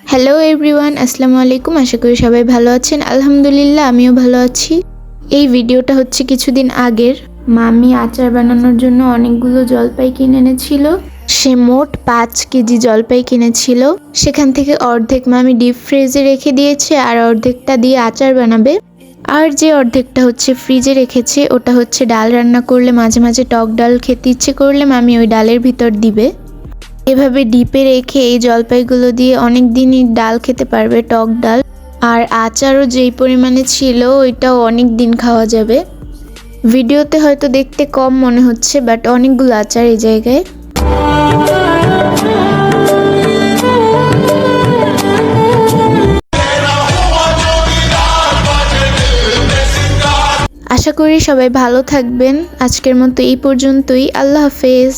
Hello everyone, আসসালামু আলাইকুম। আশা করি সবাই ভালো আছেন। আলহামদুলিল্লাহ, আমিও ভালো আছি। এই ভিডিওটা হচ্ছে কিছুদিন আগের। মামি আচার বানানোর জন্য অনেকগুলো জলপাই কিনে এনেছিল। সে মোট 5 কেজি জলপাই কিনেছিল। সেখান থেকে অর্ধেক মামি ডিপ ফ্রিজে রেখে দিয়েছে, আর অর্ধেকটা দিয়ে আচার বানাবে। আর যে অর্ধেকটা হচ্ছে ফ্রিজে রেখেছে, ওটা হচ্ছে ডাল রান্না করলে, মাঝে মাঝে টক ডাল খেতে ইচ্ছে করলে মামি ওই ডালের ভিতর দিবে। এভাবে ডিপে রেখে এই জলপাইগুলো দিয়ে অনেক দিনই ডাল খেতে পারবে, টক ডাল। আর আচারও যেই পরিমাণে ছিল ওইটাও অনেক দিন খাওয়া যাবে। ভিডিওতে হয়তো দেখতে কম মনে হচ্ছে, বাট অনেকগুলো আচার এই জায়গায়। আশা করি সবাই ভালো থাকবেন। আজকের মতো এই পর্যন্তই। আল্লাহ হাফেজ।